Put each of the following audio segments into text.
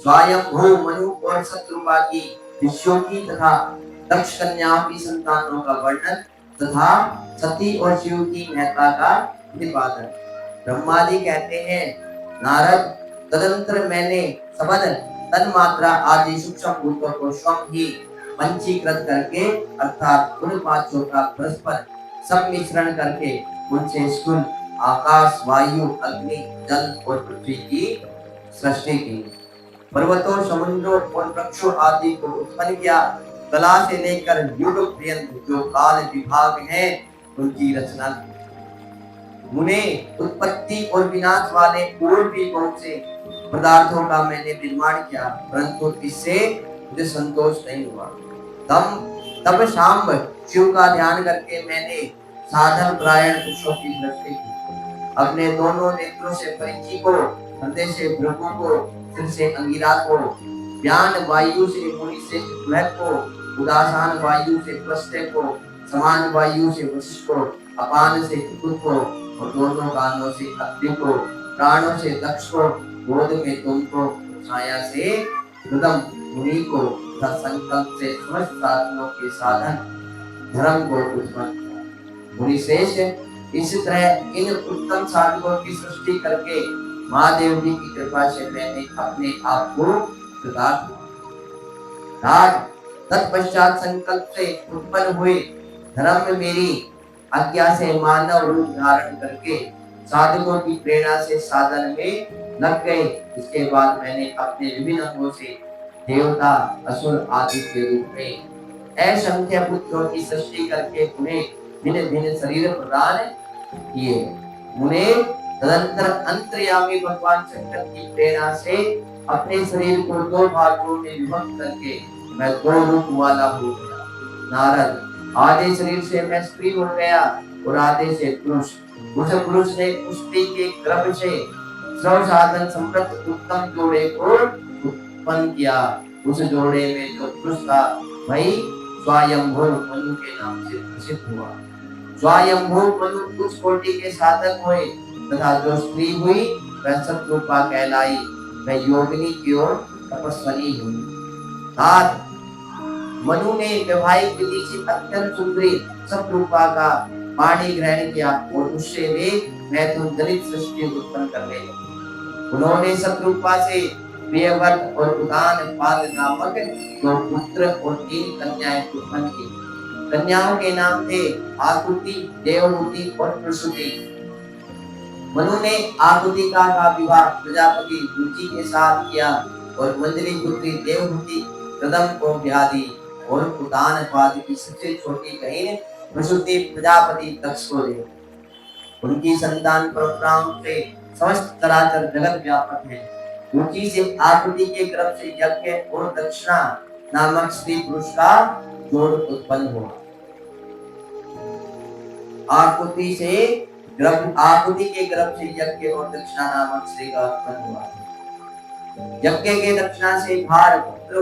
स्वयंभू मनु और शत्रुपा की ऋषियों की तथा दक्ष कन्याओं की संतानों का वर्णन तथा सती और शिव की महत्ता का प्रतिपादन। ब्रह्मा जी कहते हैं, नारद, तदंतर मैंने सबद तन्मात्रा आदि सूक्ष्म भूतों को स्वयं ही पंचीकृत करके अर्थात उन पांचों का परस्पर सम्मिश्रण करके उनसे स्थूल आकाश, वायु, अग्नि, जल और पृथ्वी की सृष्टि की। पर्वतों, समुद्रों और वृक्षों आदि को उत्पन्न किया। कला से लेकर युग पर्यंत जो काल विभाग है उनकी रचना की। उन्हें उत्पत्ति और विनाश वाले और भी बहुत से पदार्थों का मैंने निर्माण किया, परंतु इससे मुझे संतोष नहीं हुआ। तब शाम शिव का ध्यान करके मैंने साधन परायण पुरुषों की सृष्टि की। अपने दोनों नेत्रों से परिचि को, हृदय से भृगु को, सिर से अंगिरा को, ज्ञान वायु से मुनि से कुलह को, उदासान वायु से प्रस्थे को, समान वायु से वशिष्ठ को, अपान से कुकुर को और दोनों कानों से अत्रि को, प्राणों से दक्ष को, गोद में तुमको, छाया से रुदम मुनि को तथा संकल्प से समस्त साधनों के साधन धर्म को उत्पन्न किया। मुनि श्रेष्ठ, इस तरह इन उत्तम साधकों की सृष्टि करके महादेव जी की कृपा से मैंने अपने आप को प्रकाश किया। तत्पश्चात संकल्प से उत्पन्न हुए धर्म में मेरी आज्ञा से मानव रूप धारण करके साधकों की प्रेरणा से साधन में लग गए। इसके बाद मैंने अपने विभिन्न अंगों से देवता, असुर आदि के रूप में असंख्य पुत्रों की सृष्टि करके उन्हें भिन्न भिन्न शरीर प्रदान किए। उन्हें तदंतर अंतर्यामी भगवान शंकर की प्रेरणा से अपने शरीर को दो भागों में विभक्त करके मैं दो रूप वाला हो गया। नारद, आधे शरीर से मैं स्त्री हो गया और आधे से पुरुष। उस पुरुष ने स्त्री के गर्भ से सर्व साधन संपन्न उत्तम जोड़े को उत्पन्न किया। उस जोड़े में जो पुरुष था वही स्वयंभू मनु के नाम से प्रसिद्ध हुआ। स्वयंभू मनु उच्च कोटि के साधक हुए तथा जो स्त्री हुई वह शत्रुपा कहलाई। वह योगिनी की ओर तपस्विनी हुई। मनु ने वैवाहिक विधि से अत्यंत सुंदरी शत्रुपा का पाणी ग्रहण किया और उससे वे मैथुन दलित सृष्टि उत्पन्न कर गए। उन्होंने शत्रुपा से प्रियव्रत और उदान पाद नामक दो पुत्र और 3 कन्याएं उत्पन्न की। कन्याओं के नाम थे आकुति, देवहूति और प्रसूति। मनु ने आकुतिका का विवाह प्रजापति रुचि के साथ किया और मंजरी पुत्री देवहूति कदम को ब्याह दी और उदान पाद की सबसे छोटी बहन प्रसूति प्रजापति दक्ष को दी। उनकी संतान परंपराओं से समस्त चराचर जगत व्यापक है। रुचि से आकृति के गर्भ से यज्ञ और दक्षिणा नामक स्त्री पुरुष का जोड़ उत्पन्न हुआ। आकृति के गर्भ से यज्ञ और दक्षिणा नामक स्त्री का उत्पन्न हुआ। यज्ञ के दक्षिणा से 12 पुत्र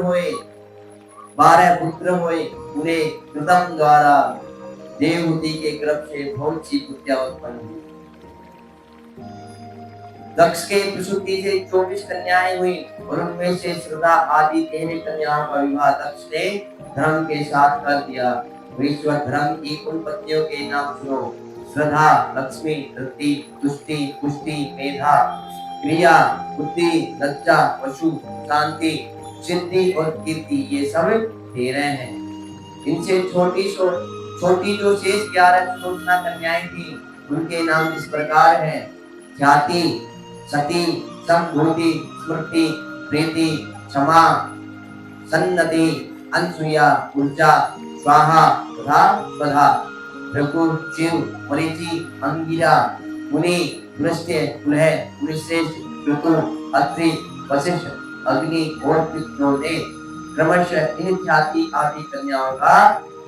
हुए। पूरे कृतम द्वारा देवहूति के गर्भ से बहुत सी पुत्रियां उत्पन्न हुई। दक्ष के प्रसूति से 24 कन्याएं हुई और उनमें से श्रद्धा आदि 13 कन्याओं का विवाह दक्ष ने धर्म के साथ कर दिया। विश्व धर्म की उन पत्नियों के नाम सुनो: श्रद्धा, लक्ष्मी, धृति, तुष्टि, पुष्टि, मेधा, क्रिया, बुद्धि, लज्जा, पशु, शांति, सिद्धि और कीर्ति। ये सब 13 हैं। इनसे छोटी जो शेष 11 सुलोचना कन्याएं थी उनके नाम इस प्रकार हैं: ख्याति, सती, संभूति, स्मृति, प्रीति, क्षमा, सन्नति, अनसुया, ऊर्जा, स्वाहा तथा स्वधा। भृगु, शिव, मरीचि, अंगिरा, मुनि, पुलस्त्य, कुलह, मुनिश्रेष्ठ, ऋतु, अत्रि, वशिष्ठ, अग्नि और पितरों ने क्रमशः इन ख्याति आदि कन्याओं का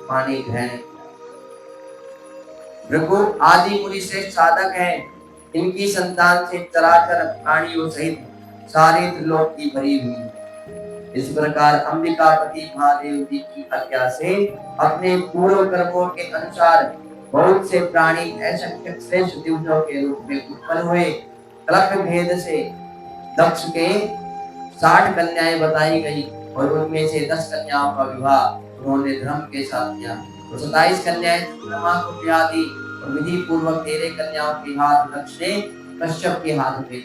पानी ग्रहण किया। भृगु आदि मुनि श्रेष्ठ साधक हैं। इनकी संतान से चराचर प्राणियों सहित सारे त्रिलोक की भरी हुई है। इस प्रकार अंबिकापति महादेव जी की आज्ञा से अपने पूर्व कर्मों के अनुसार बहुत से प्राणी असंख्य श्रेष्ठ दिव्यों के रूप में उत्पन्न हुए। कलप भेद से दक्ष के 60 कन्याएं बताई गई और उनमें से 10 कन्याओं का विवाह उन्होंने धर्म के साथ किया। तो 27 कन्याएं चंद्रमा को ब्याह दी और विधि पूर्वक 13 कन्याओं के हाथ दक्ष ने कश्यप के हाथ में दी।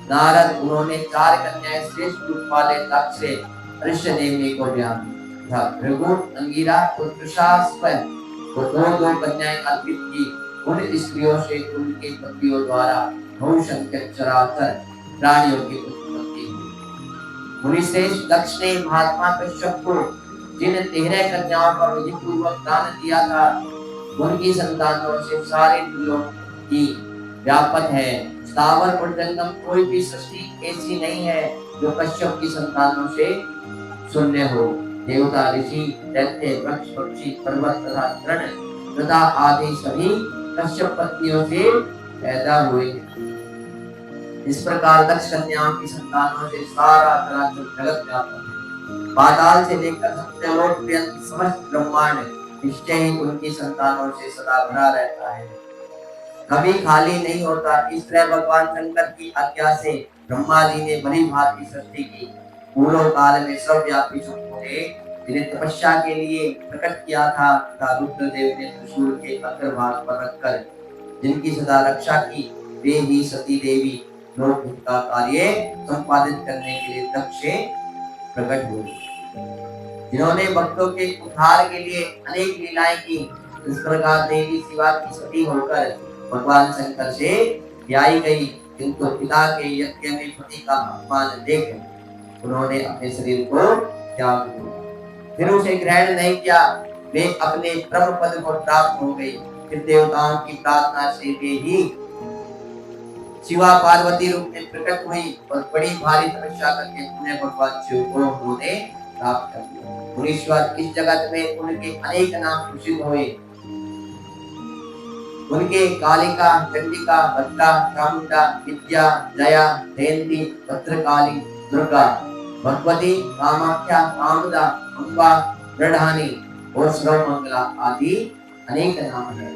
नारद उन्होंने 4 कन्याएं श्रेष्ठ रूप वाले दक्ष से ऋषदेवनी को ब्याह दिया। भृगु, अंगिरा और कृशास्व को 2-2 कन्याएं अर्पित की। उन स्त्रियों से उनके पतियों द्वारा बहुसंख्यक चराचर प्राणियों की उत्पत्ति हुई। मुनिश्रेष्ठ दक्ष ने महात्मा कश्यप को जिन 13 कन्याओं का विधि पूर्वक दान दिया था, उनकी संतानों से सारे त्रिलोक की व्यापक है। स्थावर और जंगम कोई भी सृष्टि ऐसी नहीं है जो कश्यप की संतानों से शून्य हो। देवता, ऋषि, दैत्य, वृक्ष, पक्षी, पर्वत तथा तृण तथा आदि सभी कश्यप पत्नियों से पैदा हुए। इस प्रकार दक्ष कन्याओं की संतानों से सारा चराचर जगत व्यापक है। पाताल से लेकर सत्यलोक पर्यंत समस्त ब्रह्मांड निश्चय ही उनकी संतानों से सदा भरा रहता है, कभी खाली नहीं होता। इस तरह भगवान शंकर की आज्ञा से ब्रह्मा जी ने भली भांति सृष्टि की। पूर्व काल में सर्वव्यापी शंभु ने जिन्हें तपस्या के लिए प्रकट किया था तथा रुद्रदेव ने त्रिशूल के अग्रभाग पर रखकर जिनकी सदा रक्षा की, वे ही सती देवी लोकहित का कार्य संपादित करने के लिए दक्ष से प्रकट हुई। जिन्होंने भक्तों के उद्धार के लिए अनेक लीलाएं की। इस प्रकार देवी शिवा की सती होकर भगवान शंकर से ब्याही गई, किंतु पिता के यज्ञ में पति का अपमान देख उन्होंने अपने शरीर को त्याग दिया। फिर उसे ग्रहण नहीं किया। वे अपने परम पद को प्राप्त हो गई। फिर देवताओं की प्रार्थना से वे ही शिवा पार्वती रूप में प्रकट हुई और बड़ी भारी तपस्या करके पुनः भगवान शिव को उन्होंने प्राप्त कर लिया। मुनीश्वर इस जगत में उनके अनेक नाम प्रसिद्ध हुए। उनके कालिका, चंडिका, भद्रा, चामुंडा, विद्या, जया, जयंती, भद्रकाली, दुर्गा, भगवती, कामाख्या, कामदा, अम्बा, मृडानी और सर्वमंगला आदि अनेक नाम हैं।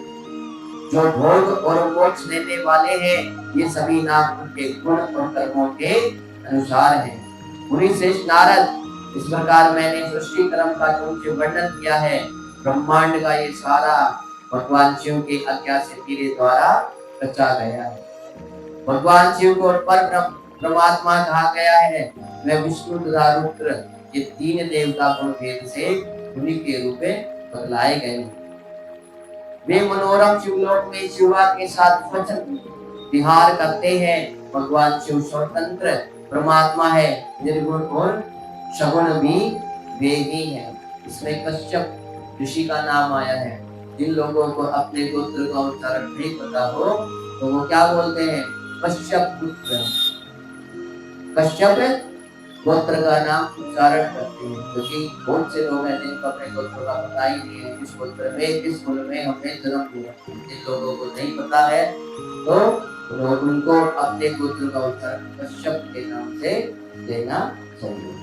जो भोग और मोक्ष देने वाले हैं, ये सभी नाम उनके गुण और कर्मों के अनुसार हैं। मुनिश्रेष्ठ नारद, इस प्रकार मैंने सृष्टि क्रम का तुमसे वर्णन किया है। ब्रह्मांड का ये सारा भगवान शिव के आज्ञा से मेरे द्वारा रचा गया है। भगवान शिव को परब्रह्म परमात्मा कहा गया है। मैं विष्णु तथा रुद्र ये 3 देवता गुण भेद से उन्हीं के रूप में बतलाए गए हैं। वे मनोरम शिवलोक में शिवा के साथ स्वच्छंद विहार करते हैं। भगवान शिव स्वतंत्र परमात्मा है, निर्गुण और सगुण भी वे ही हैं। इसमें कश्यप ऋषि का नाम आया है। जिन लोगों को अपने गोत्र का उच्चारण नहीं पता हो तो वो क्या बोलते हैं? कश्यप पुत्र। कश्यप गोत्र का नाम उच्चारण करते हैं, क्योंकि बहुत से लोग हैं जिनको अपने गोत्र का पता ही नहीं है, किस गोत्र में किस कुल में हमने जन्म लिया। जिन लोगों को नहीं पता है तो उनको अपने गोत्र का उच्चारण कश्यप के नाम से लेना चाहिए।